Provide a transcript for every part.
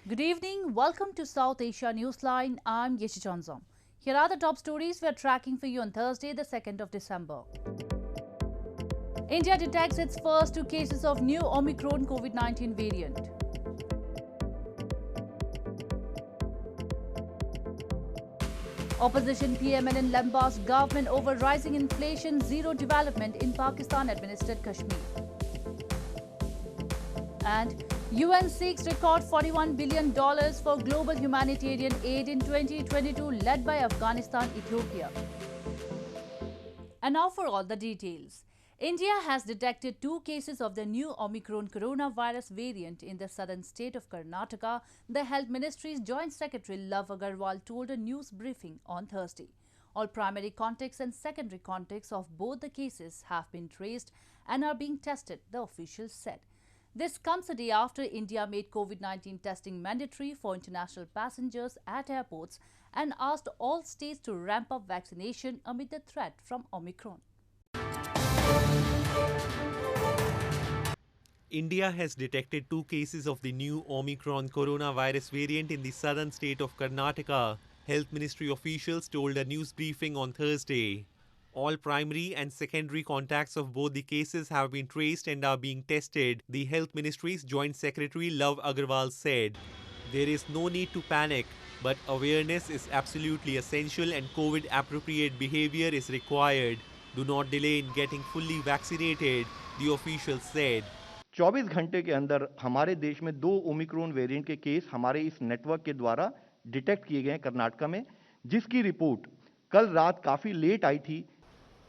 Good evening. Welcome to South Asia Newsline. I'm Yeshi Chanzom. Here are the top stories we're tracking for you on Thursday, the 2nd of December. India detects its first 2 cases of new Omicron COVID-19 variant. Opposition PML-N lambasts government over rising inflation, zero development in Pakistan-administered Kashmir. And UN seeks record $41 billion for global humanitarian aid in 2022 led by Afghanistan, Ethiopia. And now for all the details. India has detected 2 cases of the new Omicron coronavirus variant in the southern state of Karnataka, the Health Ministry's Joint Secretary Lav Agarwal told a news briefing on Thursday. All primary contacts and secondary contacts of both the cases have been traced and are being tested, the officials said. This comes a day after India made COVID-19 testing mandatory for international passengers at airports and asked all states to ramp up vaccination amid the threat from Omicron. India has detected 2 cases of the new Omicron coronavirus variant in the southern state of Karnataka, Health Ministry officials told a news briefing on Thursday. All primary and secondary contacts of both the cases have been traced and are being tested, the Health Ministry's Joint Secretary Lav Agarwal said. There is no need to panic, but awareness is absolutely essential and COVID-appropriate behavior is required. Do not delay in getting fully vaccinated, the official said. 24 घंटे के अंदर हमारे देश में 2 Omicron variant के case हमारे इस network के द्वारा डिटेक्ट किए गए कर्नाटका में, जिसकी रिपोर्ट कल रात काफी लेट आई थी.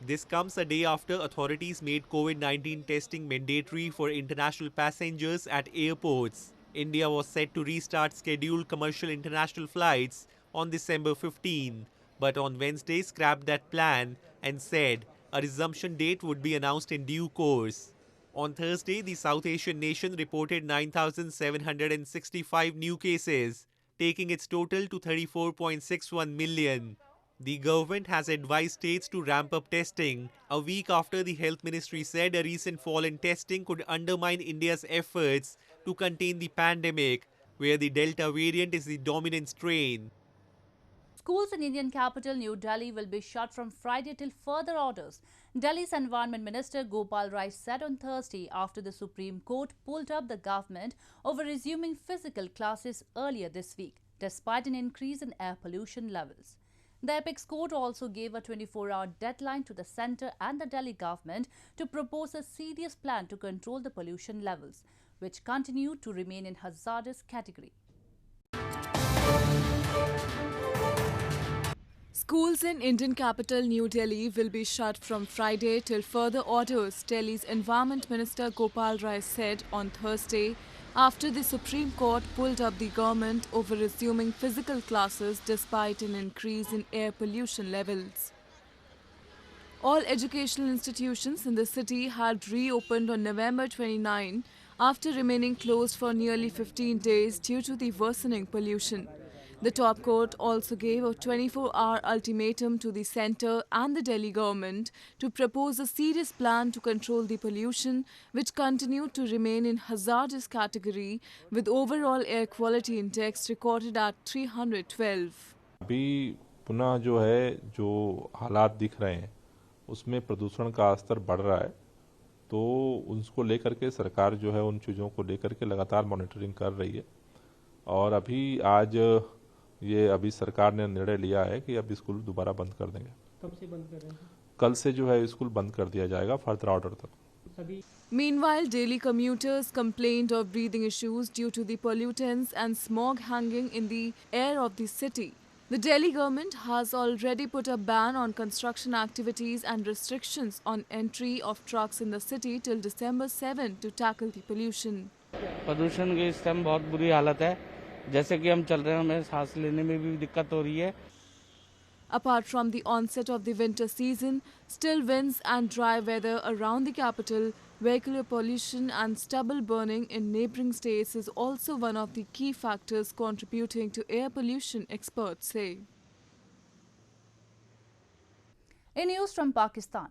This comes a day after authorities made COVID-19 testing mandatory for international passengers at airports. India was set to restart scheduled commercial international flights on December 15, but on Wednesday scrapped that plan and said a resumption date would be announced in due course. On Thursday, the South Asian nation reported 9,765 new cases, taking its total to 34.61 million. The government has advised states to ramp up testing, a week after the Health Ministry said a recent fall in testing could undermine India's efforts to contain the pandemic, where the Delta variant is the dominant strain. Schools in Indian capital New Delhi will be shut from Friday till further orders, Delhi's Environment Minister Gopal Rai said on Thursday after the Supreme Court pulled up the government over resuming physical classes earlier this week, despite an increase in air pollution levels. The apex court also gave a 24-hour deadline to the centre and the Delhi government to propose a serious plan to control the pollution levels, which continue to remain in hazardous category. Schools in Indian capital New Delhi will be shut from Friday till further orders, Delhi's Environment Minister Gopal Rai said on Thursday after the Supreme Court pulled up the government over resuming physical classes despite an increase in air pollution levels. All educational institutions in the city had reopened on November 29 after remaining closed for nearly 15 days due to the worsening pollution. The top court also gave a 24-hour ultimatum to the centre and the Delhi government to propose a serious plan to control the pollution, which continued to remain in hazardous category with overall air quality index recorded at 312. अभी पुनः जो है जो हालात दिख रहे हैं उसमें प्रदूषण का स्तर बढ़ रहा है, तो उसको लेकर के सरकार जो है उन चीज़ों को लेकर के लगातार मॉनिटरिंग कर रही है. और अभी सरकार ने निर्णय लिया है कि अब स्कूल दोबारा बंद कर देंगे. कब से बंद कर रहे हैं? कल से जो है स्कूल बंद कर दिया जाएगा फर्दर ऑर्डर तक. Meanwhile, daily commuters complained of breathing issues due to the pollutants and smog hanging in the air of the city. The Delhi government has already put a ban on construction activities and restrictions on entry of trucks in the city till December 7 to tackle the pollution. प्रदूषण की इस time बहुत बुरी हालत है. जैसे कि हम चल रहे हैं, हमें सांस लेने में भी दिक्कत हो रही है. Apart from the onset of the winter season, still winds and dry weather around the capital, vehicular pollution and stubble burning in neighbouring states is also one of the key factors contributing to air pollution, experts say. In news from Pakistan,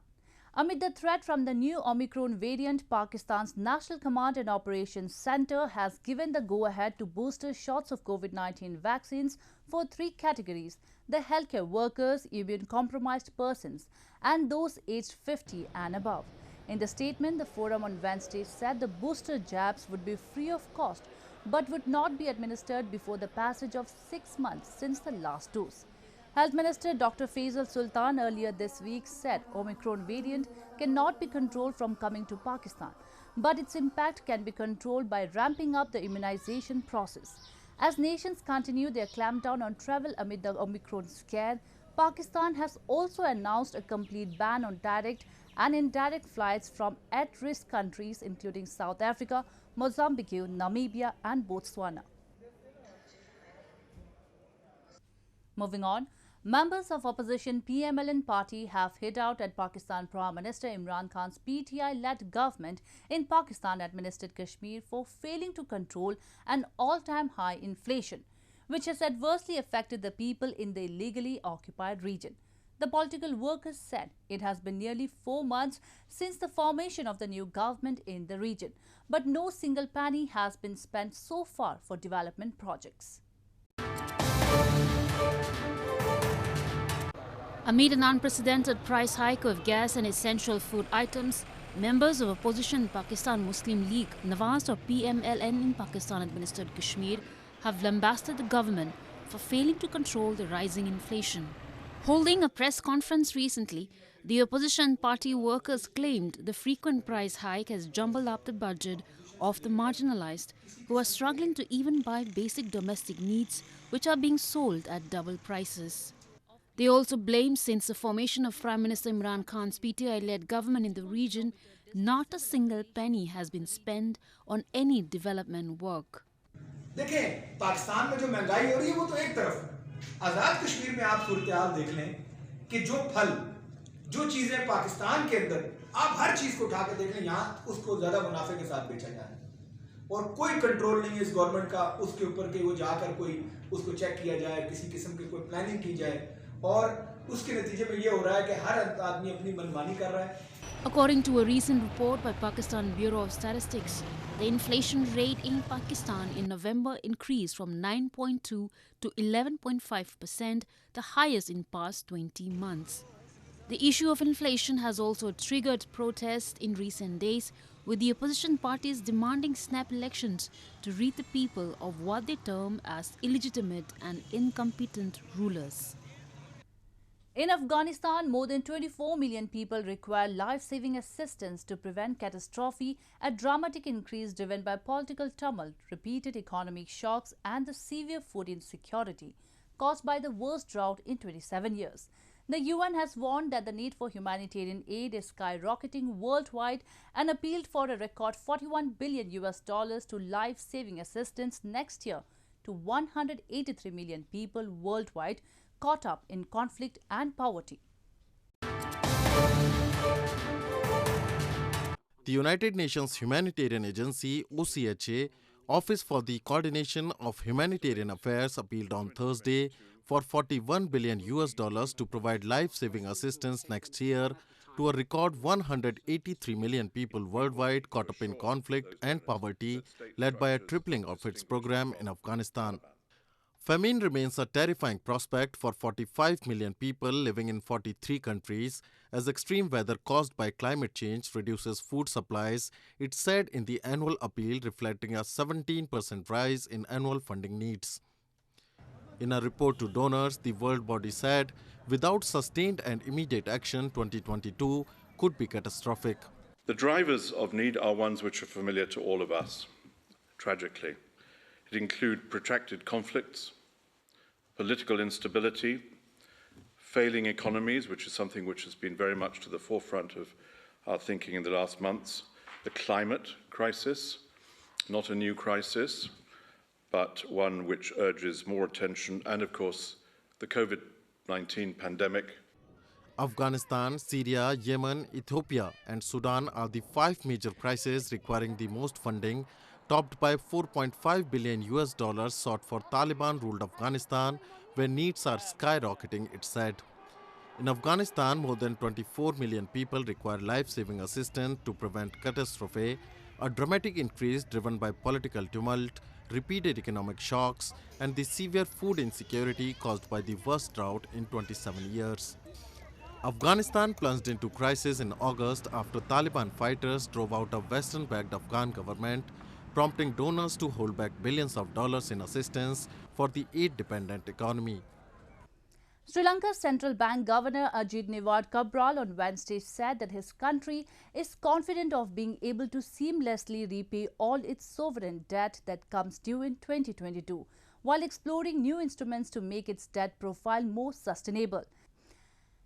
Amid the threat from the new Omicron variant, Pakistan's National Command and Operations Centre has given the go-ahead to booster shots of COVID-19 vaccines for 3 categories: the healthcare workers, immune-compromised persons, and those aged 50 and above. In the statement, the forum on Wednesday said the booster jabs would be free of cost but would not be administered before the passage of 6 months since the last dose. Health Minister Dr. Faisal Sultan earlier this week said Omicron variant cannot be controlled from coming to Pakistan, but its impact can be controlled by ramping up the immunization process. As nations continue their clampdown on travel amid the Omicron scare, Pakistan has also announced a complete ban on direct and indirect flights from at-risk countries including South Africa, Mozambique, Namibia and Botswana. Moving on, members of Opposition PML-N party have hit out at Pakistan Prime Minister Imran Khan's PTI-led government in Pakistan-administered Kashmir for failing to control an all-time high inflation, which has adversely affected the people in the illegally occupied region. The political workers said it has been nearly 4 months since the formation of the new government in the region, but no single penny has been spent so far for development projects. Amid an unprecedented price hike of gas and essential food items, members of opposition Pakistan Muslim League, Nivard or PML-N in Pakistan-administered Kashmir, have lambasted the government for failing to control the rising inflation. Holding a press conference recently, the opposition party workers claimed the frequent price hike has jumbled up the budget of the marginalized, who are struggling to even buy basic domestic needs, which are being sold at double prices. They also blame, since the formation of Prime Minister Imran Khan's PTI-led government in the region, not a single penny has been spent on any development work. देखें पाकिस्तान में जो महंगाई हो रही है वो तो एक तरफ, आजाद कश्मीर में आप सूरत-ए-हाल देख लें कि जो फल, जो चीजें पाकिस्तान के अंदर आप हर चीज को उठा के देख लें, यहाँ उसको ज्यादा मुनाफे के साथ बेचा जा रहा है और कोई कंट्रोल नहीं है इस गवर्नमेंट का उसके ऊपर कि वो जाकर कोई उसको चेक किया जाए, किसी किस्म की कोई प्लानिंग की जाए और उसके नतीजे में ये हो रहा है कि हर आदमी अपनी मनमानी कर रहा है. According to a recent report by Pakistan Bureau of Statistics, the inflation rate in Pakistan in November increased from 9.2 to 11.5%, the highest in past 20 months. The issue of inflation has also triggered protests in recent days, with the opposition parties demanding snap elections to rid the people of what they term as illegitimate and incompetent rulers. In Afghanistan, more than 24 million people require life-saving assistance to prevent catastrophe, a dramatic increase driven by political tumult, repeated economic shocks and the severe food insecurity caused by the worst drought in 27 years. The UN has warned that the need for humanitarian aid is skyrocketing worldwide and appealed for a record $41 billion to life-saving assistance next year to 183 million people worldwide caught up in conflict and poverty. The United Nations Humanitarian Agency (OCHA) Office for the Coordination of Humanitarian Affairs appealed on Thursday for $41 billion to provide life-saving assistance next year to a record 183 million people worldwide caught up in conflict and poverty, led by a tripling of its program in Afghanistan. Famine remains a terrifying prospect for 45 million people living in 43 countries as extreme weather caused by climate change reduces food supplies, it said in the annual appeal, reflecting a 17% rise in annual funding needs. In a report to donors, the world body said, without sustained and immediate action, 2022 could be catastrophic. The drivers of need are ones which are familiar to all of us, tragically. It includes protracted conflicts, political instability, failing economies, which is something which has been very much to the forefront of our thinking in the last months, the climate crisis, not a new crisis, but one which urges more attention, and of course, the COVID-19 pandemic. Afghanistan, Syria, Yemen, Ethiopia and Sudan are the 5 major crises requiring the most funding, topped by $4.5 billion sought for Taliban-ruled Afghanistan, where needs are skyrocketing, it said. In Afghanistan, more than 24 million people require life-saving assistance to prevent catastrophe, a dramatic increase driven by political tumult, repeated economic shocks, and the severe food insecurity caused by the worst drought in 27 years. Afghanistan plunged into crisis in August after Taliban fighters drove out a Western-backed Afghan government, prompting donors to hold back billions of dollars in assistance for the aid-dependent economy. Sri Lanka's central bank governor Ajith Nivard Cabraal on Wednesday said that his country is confident of being able to seamlessly repay all its sovereign debt that comes due in 2022, while exploring new instruments to make its debt profile more sustainable.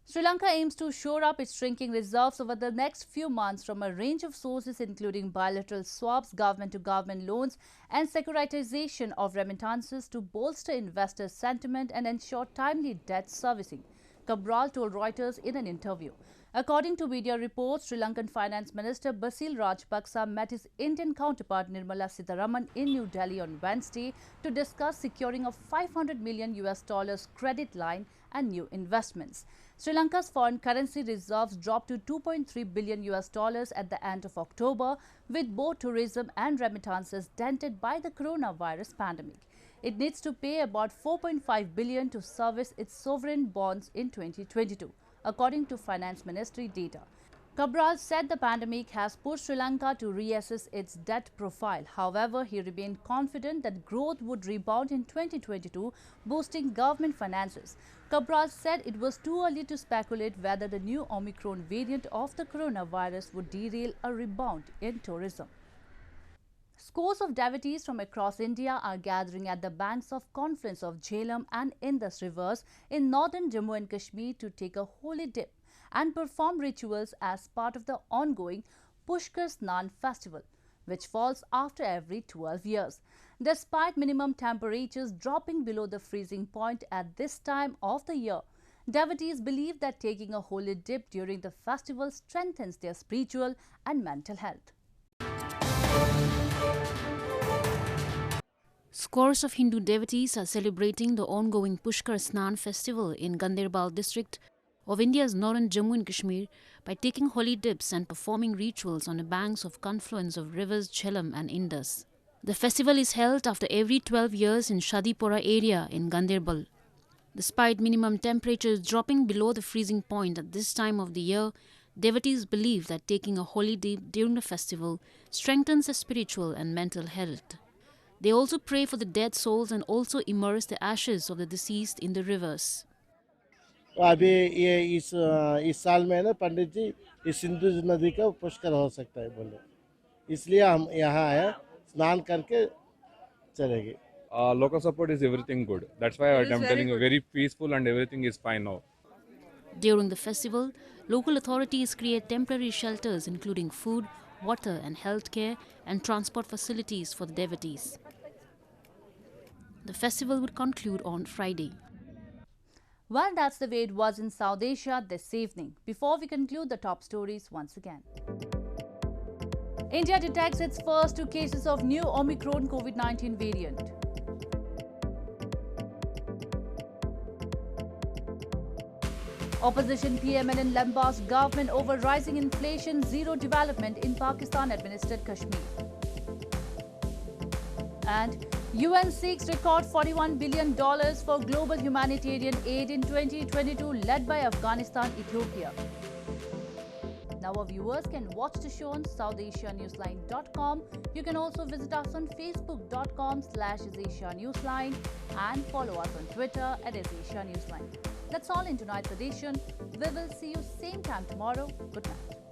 Sri Lanka aims to shore up its shrinking reserves over the next few months from a range of sources including bilateral swaps, government-to-government loans and securitisation of remittances to bolster investor sentiment and ensure timely debt servicing, Cabraal told Reuters in an interview. According to media reports, Sri Lankan Finance Minister Basil Rajapaksa met his Indian counterpart Nirmala Sitharaman in New Delhi on Wednesday to discuss securing a $500 million credit line and new investments. Sri Lanka's foreign currency reserves dropped to $2.3 billion at the end of October, with both tourism and remittances dented by the coronavirus pandemic. It needs to pay about $4.5 billion to service its sovereign bonds in 2022, according to Finance Ministry data. Cabraal said the pandemic has pushed Sri Lanka to reassess its debt profile. However, he remained confident that growth would rebound in 2022, boosting government finances. Cabraal said it was too early to speculate whether the new Omicron variant of the coronavirus would derail a rebound in tourism. Scores of devotees from across India are gathering at the banks of confluence of Jhelum and Indus rivers in northern Jammu and Kashmir to take a holy dip and perform rituals as part of the ongoing Pushkar Snan festival, which falls after every 12 years. Despite minimum temperatures dropping below the freezing point at this time of the year, devotees believe that taking a holy dip during the festival strengthens their spiritual and mental health. Scores of Hindu devotees are celebrating the ongoing Pushkar Snan festival in Ganderbal district of India's northern Jammu and Kashmir by taking holy dips and performing rituals on the banks of confluence of rivers Jhelum and Indus. The festival is held after every 12 years in Shadipura area in Ganderbal. Despite minimum temperatures dropping below the freezing point at this time of the year, devotees believe that taking a holy dip during the festival strengthens their spiritual and mental health. They also pray for the dead souls and also immerse the ashes of the deceased in the rivers. अभी ये इस साल में ना पंडित जी इस सिंधु नदी का पुष्कर हो सकता है बोले, इसलिए हम यहाँ आए स्नान करके चलेंगे. Local support is everything good. That's why I'm telling you, very peaceful and everything is fine now. During the festival, local authorities create temporary shelters including food, water and healthcare and transport facilities for the devotees. The festival would conclude on Friday. Well, that's the way it was in South Asia this evening. Before we conclude the top stories once again. India detects its first 2 cases of new Omicron COVID-19 variant. Opposition PML-N lambasts government over rising inflation, zero development in Pakistan-administered Kashmir. And UN seeks record $41 billion for global humanitarian aid in 2022 led by Afghanistan, Ethiopia. Now our viewers can watch the show on SouthAsiaNewsline.com. You can also visit us on Facebook.com/AsiaNewsline and follow us on Twitter @AsiaNewsline. That's all in tonight's edition. We will see you same time tomorrow. Good night.